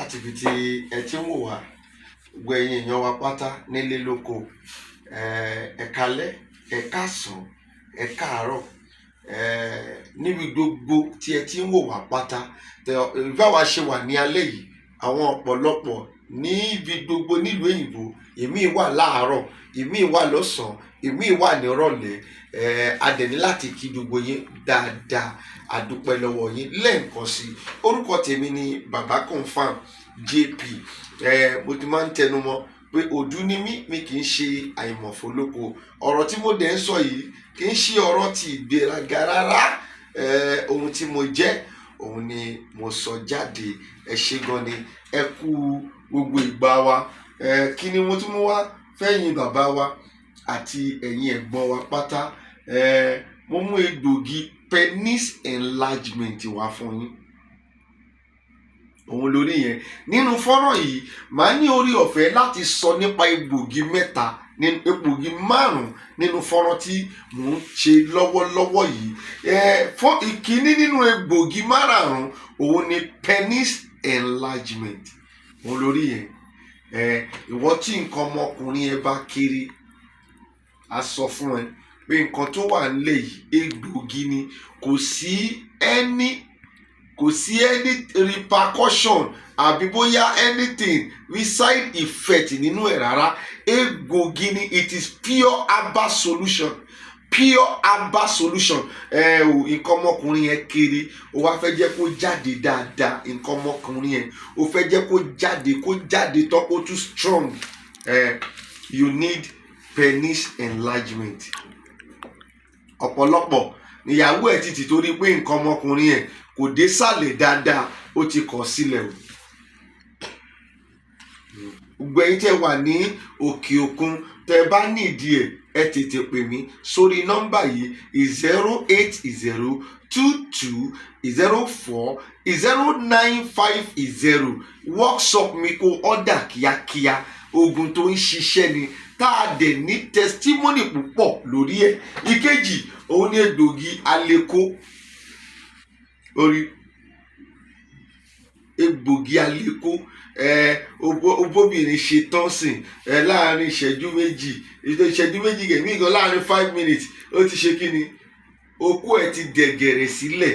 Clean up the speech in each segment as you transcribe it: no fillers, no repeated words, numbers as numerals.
láti fi ti ẹ tí ń wò wá gbogbo ẹ̀yin èèyàn wa pátá nílé lóko ẹ káalẹ́ ẹ káàsán ẹ káàárọ̀ níbi gbogbo tí ẹ tí ń wò wá pátá báwa ṣe wà ní alẹ́ yìí àwọn ọ̀pọ̀lọpọ̀ níbi gbogbo nílùú òyìnbó èmi wà láàárọ̀ èmi wà lọ́sàn-án èmi wà nírọ̀lẹ́ adẹ̀ní láti kí gbogbo yín dáadáa àdúpẹ́ lọ́wọ́ yín lẹ́ẹ̀kan sí orúkọ tèmi ni bàbá confam JP mo ti máa ń tẹnu mọ́ pé òdú ni mi kì í ṣe àìmọ̀fólóko ọ̀rọ̀ tí mo dẹ̀ ń sọ yìí kì í ṣe ọ̀rọ̀ ti ìgbéraga rárá ohun tí mo jẹ́ òun ni mo sọ jáde ẹ ṣé gan ni ẹ kú gbogbo ìgbà wa kí ni mo tún mú wá fẹ́yìn bàbá wa àti ẹ̀yin ẹ̀gbọ́n wa pátá mo mú egbògi penis enlargement wá fún yín òun lórí yẹn nínú fọ́nrán yìí màá ní orí ọ̀fẹ́ láti sọ nípa egbògi mẹ́ta egbògi márùn nínú fọ́nrán tí mò ń ṣe lọ́wọ́lọ́wọ́ yìí fún ìkíní nínú egbògi márùn òun ni penis enlargement òun lórí yẹn ìwọ tí nǹkan ọmọkùnrin ẹ bá kéré a sọ fún ẹ pé nǹkan tó wà nílẹ̀ yìí egbògi ni kò sí any repercussion àbí bóyá anything side effect nínú ẹ̀ rárá egbògi ni it is pure herbal solution nǹkan ọmọkùnrin yẹn kéré o wá fẹ́ jẹ́ kó jáde dáadáa nǹkan ọmọkùnrin yẹn o fẹ́ jẹ́ kó jáde tán kó too strong you need penis enlargement ọ̀pọ̀lọpọ̀ níyàwó ẹ̀ títí torí pé nǹkan ọmọkùnrin yẹn kò dé sàlẹ̀ dáadáa ó ti kọ̀ sílẹ̀ o gbogbo ẹ̀yin tẹ́ wà ní òkè òkun tẹ́ bá nídìí ẹ tètè pè mí sórí nọ́mbà yìí 08022040950 workshop mi kó ọ̀dà kíákíá oògùn tó ń ṣiṣẹ́ ni tá a dẹ̀ ní testimony púpọ̀ lórí ẹ̀ ìkejì òun ní egbògi Aleko orí egbògi Aleko obóbìnrin ṣe tán sìn láàrin ìṣẹ́jú méjì gẹ̀mí gan láàrin 5 minutes ó ti ṣe kí ni okó ẹ̀ ti dẹ̀gẹ̀rẹ̀ sílẹ̀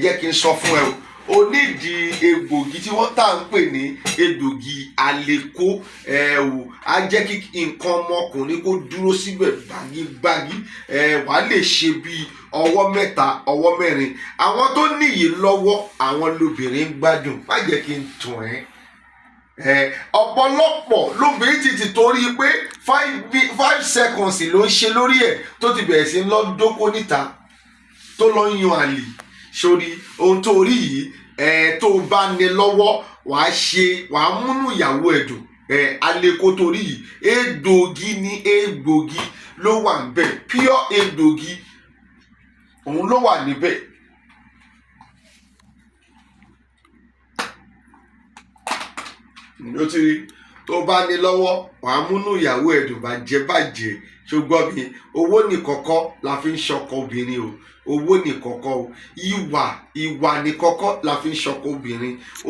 jẹ́ kí n sọ fún ẹ o nídìí egbògi tí wọ́n tà ń pè ní egbògi Aleko á jẹ́ kí nǹkan ọmọkùnrin kó dúró síbẹ̀ gbágígbágí wà á lè ṣe bíi ọwọ́ mẹ́ta ọwọ́ mẹ́rin àwọn tó níyì lọ́wọ́ àwọn lóbìnrin ń gbádùn má jẹ́ kí n tún ọ̀pọ̀lọpọ̀ lóbìnrin ti torí pé 5 seconds ló ń ṣe lórí ẹ̀ tó ti bẹ̀rẹ̀ sí lọ dóko níta tó lọ ń yan àlè sórí ohun tó rí yìí tó bá ní lọ́wọ́ wàá múnú ìyàwó ẹ̀ dùn Aleko tó rí yìí egbògi ló wà níbẹ̀ pure egbògi òun ló wà níbẹ̀ ló ti rí tó bá ní lọ́wọ́ wàá múnú ìyàwó ẹ̀ dùn bàjẹ́ ṣùgbọ́n mi owó nìkọ́kọ́ la fi ń ṣọkọ obìnrin o owó nìkọ́kọ́ o ìwà nìkọ́kọ́ la fi ń ṣọkọ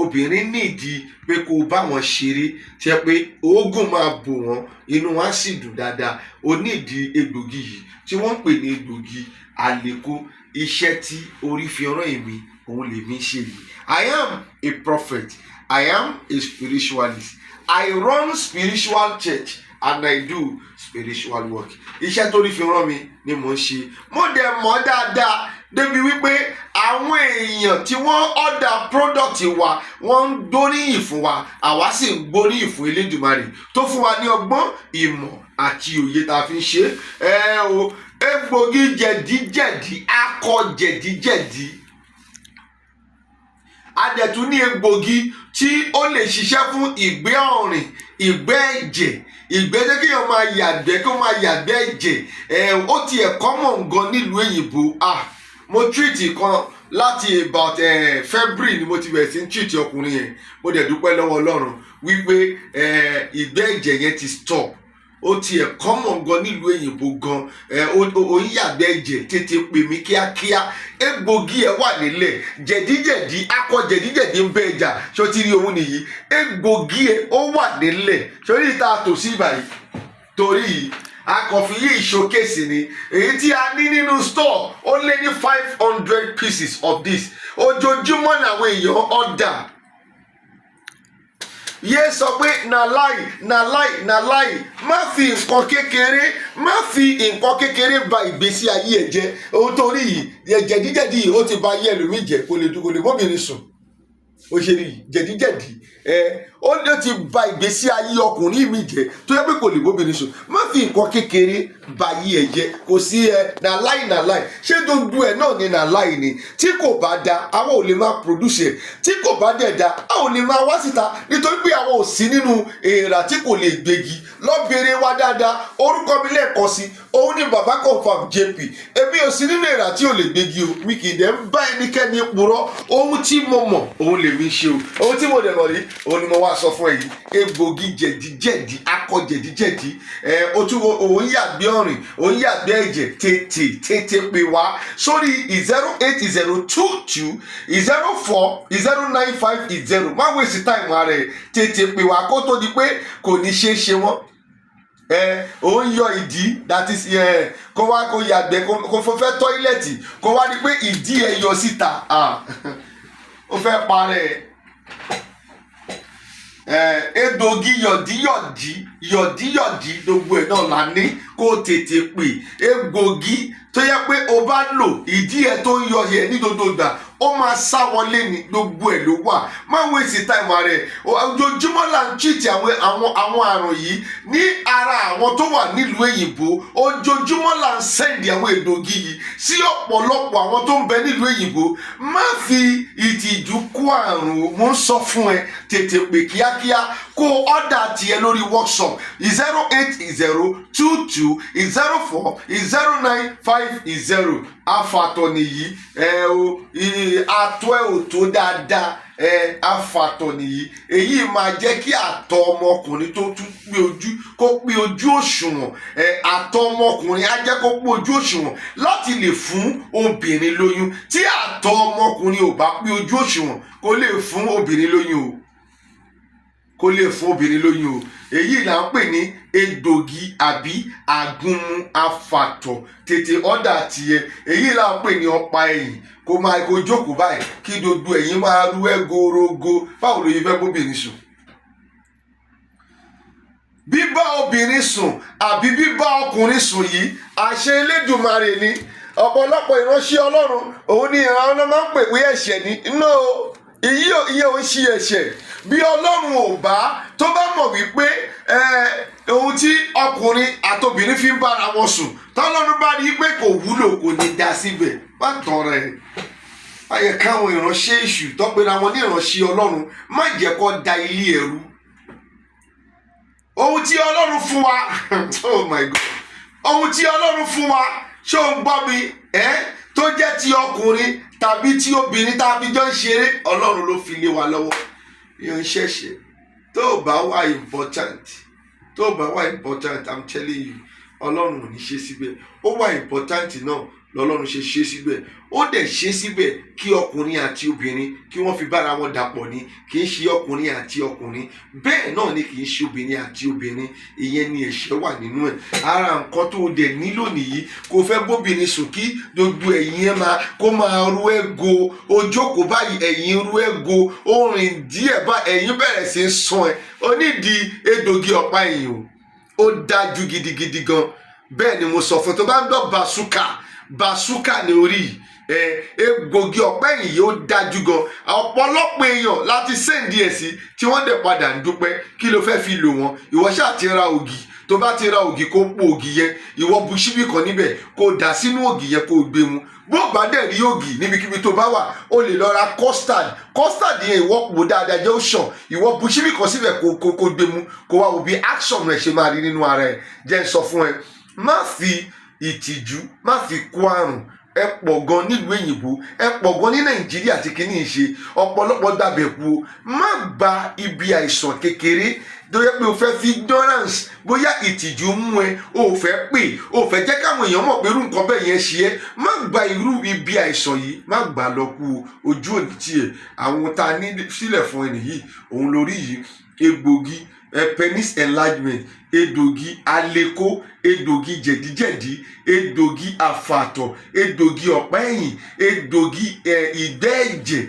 obìnrin nídìí pé kó o bá wọn ṣeré ṣe pé oògùn máa bò wọ́n inú wọn á sì dùn dáadáa o nídìí egbògi yìí tí wọ́n ń pè ní egbògi Aleko iṣẹ́ tí orí fi rán èmi òun lèmi ṣe yìí I am a prophet I am a spiritualist I run spiritual church and I do spiritual work iṣẹ́ tó rí fi rán mi ni mò ń ṣe mo dẹ̀ mọ̀ dáadáa débi wípé àwọn èèyàn tí wọ́n ọ̀dà product wa wọ́n ń gbóríyìn fún wa àwa sì ń gbóríyìn fún Elédùmarè tó fún wa ní ọgbọ́n ìmọ̀ àti òye tá a fi ń ṣe egbògi jẹ̀díjẹ̀dí akọ jẹ̀díjẹ̀dí adẹ̀tún ní egbògi tí ó lè ṣiṣẹ́ fún ìgbẹ́ ọ̀rìn ìgbẹ́ ẹ̀jẹ̀ ìgbẹ́ jẹ́ kéèyàn máa yàgbẹ́ kó máa yàgbẹ́ ẹ̀jẹ̀ ó ti ẹ̀kọ́ mọ̀ nǹkan nílùú òyìnbó mo treat kan láti about February ni mo ti bẹ̀rẹ̀ sí ń treat ọkùnrin yẹn mo dẹ̀ dúpẹ́ lọ́wọ́ Ọlọ́run wípé ìgbẹ́ ẹ̀jẹ̀ yẹn ti stop ó tiẹ̀ kọ́mọ̀ gan nílùú òyìnbó gan ó ń yàgbẹ́ ẹ̀jẹ̀ tètè pè mí kíákíá. Egbogi ẹ̀ wà nílẹ̀, jẹ̀díjẹ̀dí akọ jẹ̀díjẹ̀dí ń bẹ ẹja ṣó ti rí òun nìyí. Egbogi ẹ̀ ó wà nílẹ̀ sórí ìta tòsí ìbàyí torí akọ̀fin yìí showcase ni èyí tí a ní nínú store ó lé ní 500 pieces of this ojoojúmọ́ làwọn èèyàn order. Yé sọ pé na láì má fi nǹkan kékeré ba ìgbésí ayé ẹ̀ jẹ́. Ohun tó rí yìí jẹ̀díjẹ̀dí yìí ó ti ba ayé ẹlòmíì jẹ́ kó lè bóbìnrin sùn ó ṣe rí jẹ̀díjẹ̀dí ó ti ba ìgbésí ayé ọkùnrin mi jẹ́ tó yẹ pé kò lè bóbìnrin sùn. Má fi nǹkan kékeré ba ayé ẹ̀ jẹ́ kò sí na láì ṣé gbogbo ẹ̀ náà ni na láì ni. Tí kò bá da àwọn ò lè máa produce ẹ̀, tí kò bá dẹ̀ da àwọn ò lè máa wá síta nítorí pé àwọn ò sí nínú èèrà tí kò lè gbégi. Lọ́bẹ̀rẹ̀ wa dáadáa orúkọ mi lẹ́ẹ̀kan sí òun ni bàbá confam JP. Èmi ò sí nínú èèrà tí ò lè gbégi o, mi kì í dẹ̀ ń bá ẹnikẹ́ni purọ́. Ohun tí mo mọ̀ òun lè mi ṣe o, ohun tí mo dẹ̀ mọ̀ rí òun ni mo wá sọ fún ẹ yìí. Egbogi jẹ̀díjẹ̀dí akọ jẹ̀díjẹ̀dí òun yàgbé ọ̀rìn òun yàgbé ẹ̀jẹ̀ tètè pè wá sórí 08022 040950. má wèsì táìmù ara ẹ̀ tètè pè wá kó tó di pé kò ní ṣeé ṣe wọ́n. Òun yọ ìdí that is kó wá kó yàgbẹ́ kó fẹ́ tọ́ílẹ̀tì kó wá di pé ìdí ẹ̀ yọ síta ó fẹ́ parẹ́ Egbogi yọ̀díyọ̀dí gbogbo ẹ̀ náà la ní kó tètè pè. Egbogi tó yẹ pé o bá lò ìdí ẹ̀ tó ń yọ yẹ ní gbogbo ìgbà ó máa sá wọlé ní gbogbo ẹ̀ ló wà. Má wéṣì táìmù rẹ̀ ojoojúmọ́ là ń treat àwọn àrùn yìí ní ara àwọn tó wà nílùú òyìnbó. Ojoojúmọ́ là ń send àwọn egbògi yìí sí ọ̀pọ̀lọpọ̀ àwọn tó ń bẹ nílùú òyìnbó. Má fi ìtìjú kó àrùn mo ń sọ fún ẹ tètè pè kíákíá kó ọ̀dà tiẹ̀ lórí WhatsApp 08022 Afato nìyí àtọ̀ ẹ̀ ò tó dáadáa Afato nìyí. Èyí máa jẹ́ kí àtọ̀ ọmọkùnrin tó tún pé ojú òṣùwọ̀n àtọ̀ ọmọkùnrin á jẹ́ kó pé ojú òṣùwọ̀n láti lè fún obìnrin lóyún. Tí àtọ̀ ọmọkùnrin ò bá pé ojú òṣùwọ̀n kò lè fún obìnrin lóyún o. Èyí là ń pè ní egbogi àbí àgúnmu Afato. Tètè ọ̀dà tiẹ̀. Èyí là ń pè ní ọ̀pá ẹ̀yìn kó máa kó jókòó báyìí kí gbogbo ẹ̀yìn máa rú ẹ́ gorogo. Báwo ló yẹ fẹ́ bóbìnrin sùn? Bíbá obìnrin sùn àbí bíbá ọkùnrin sùn yìí àṣẹ Elédùmarè ni. Ọ̀pọ̀lọpọ̀ ìránṣẹ́ Ọlọ́run òun ni ìran ọ̀nà máa ń pè pé ẹ̀ṣẹ̀ ni. No, iye ò ń ṣe ẹ̀ṣẹ̀. Bí Ọlọ́run ò bá tó bá mọ̀ wípé ohun tí ọkùnrin àtobìnrin fi ń bára wọn sùn tọ́lọ́run bá rí pé kò wúlò kò ní dá síbẹ̀. Má tọrọ ẹ̀. Ayẹ káwọn ìránṣẹ́ èṣù tọ́pẹ́ra wọn ní ìránṣẹ́ Ọlọ́run má jẹ́ kó da ilé ẹ̀rú. Ohun tí Ọlọ́run fún wa oh my God, ohun tí Ọlọ́run fún wa ṣó ń gbọ́ mi tó jẹ́ ti ọkùnrin tàbí tí obìnrin tàbí jọ ń ṣeré Ọlọ́run ló fi lé wa lọ́wọ́. Yóò ń ṣẹ̀ṣẹ̀ tó bá wà important I'm telling you Ọlọ́run ò ní ṣe síbẹ̀. Ó wà important náà lọ́lọ́run ṣe síbẹ̀. Ó dẹ̀ ṣe síbẹ̀ kí ọkùnrin àti obìnrin kí wọ́n fi bára wọn dàpọ̀ ní. Kì í ṣe ọkùnrin àti ọkùnrin bẹ́ẹ̀ náà ni kì í ṣe obìnrin àti obìnrin. Ìyẹn ni ẹ̀ṣẹ̀ wà nínú ẹ̀. Ara nǹkan tó dẹ̀ nílò nìyí kò fẹ́ bóbìnrin sùn kí gbogbo ẹ̀yìn ẹ̀ kó máa rú ẹ́go. Ojókòó báyìí ẹ̀yìn rú ẹ́go. Oorin díẹ̀ bá ẹ̀yìn bẹ̀rẹ̀ sí ń sàn ẹ̀. Onídìí egbogi ọ̀pá ẹ̀yìn ó dájú gidigidi gan. Bẹ́ẹ̀ ni mo sọ fún tó bá ń gbọ́ basuka ní orí egbogi ọ̀pá ẹ̀yìn yìí ó dájú gan. Ọ̀pọ̀lọpọ̀ èèyàn láti sẹ́ǹdì ẹ̀ sí tí wọ́n dẹ̀ padà ń dúpẹ́. Kí ló fẹ́ fi lò wọ́n? Ìwọ ṣáà ti ra ògì. Tó bá ti ra ògì kó pò ògì yẹn ìwọ bu ṣíbí kan níbẹ̀ kó dà sínú ògì yẹn kó gbé mu. Bó bá dẹ̀ rí ògì níbikíbi tó bá wà o lè lọ ra custard yẹn ìwọ pò dáadáa jẹ́ ó ṣàn ìwọ bu ṣíbí kan síbẹ̀ kó gbé mu kó wá wo bí action rẹ̀ ṣe máa rí nínú ara ẹ̀. Jẹ́ n sọ fún ẹ má fi ìtìjú má fi kó àrùn. Ẹ pọ̀ gan nílùú òyìnbó ẹ pọ̀ gan ní Nàìjíríà tí kìíní ṣe ọ̀pọ̀lọpọ̀ gbàgbẹ́ kú. Má gba ibi àìsàn kékeré tó yẹ pé o fẹ́ fi ignorance bóyá ìtìjú mú ẹ o fẹ́ pè o fẹ́ jẹ́ káwọn èèyàn mọ̀ pé irú nǹkan bẹ́ẹ̀ yẹn ṣe é, má gba irú ibi àìsàn yìí má gbà lọ kú ojú òní tiẹ̀. àwọn tá a ní sílẹ̀ fún ẹni yìí òun lórí yìí: Egbogi, penis enlargement, Egbogi Aleko, Egbogi Jedijedi, Egbogi Afato, Egbogi ọ̀pá ẹ̀yìn, Egbogi Igbe ẹ̀jẹ̀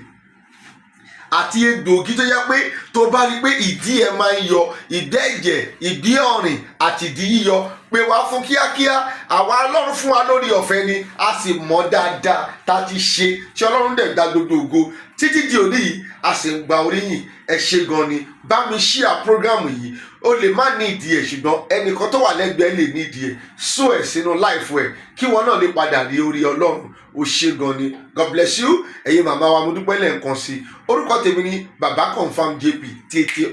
àti Egbogi tó yẹ pé tó bá rí pé ìdí ẹ máa ń yọ, ìgbẹ́ ẹ̀jẹ̀, ìdí ọ̀rìn àti ìdí yíyọ, pé wá fún kíákíá. àwa Ọlọ́run fún wa lórí ọ̀fẹ́ ni, a sì mọ̀ dáadáa tá a ti ṣe tí Ọlọ́run dẹ̀ gba gbogbo ògo títí di òní yìí, a sì ń gba oríyìn. ẹ ṣé gan ni, bá mi share program yìí. o lè má ní ìdí ẹ̀ ṣùgbọ́n ẹnìkan tó wà lẹ́gbẹ̀ẹ́ lè ní ìdí ẹ̀, so ẹ̀ sínú láìfù ẹ̀ kí wọn náà lè padà rí orí Ọlọ́run. o ṣé gan ni, God bless you. ẹ̀yin màmá wa mo dúpẹ́ lẹ́ẹ̀kan sí i. orúkọ tèmi ni baba confam JP. tètè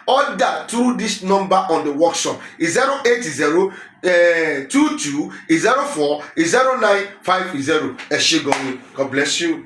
order through this number on the workshop 080 22 04 09 50. ẹ ṣé gan ni, God bless you.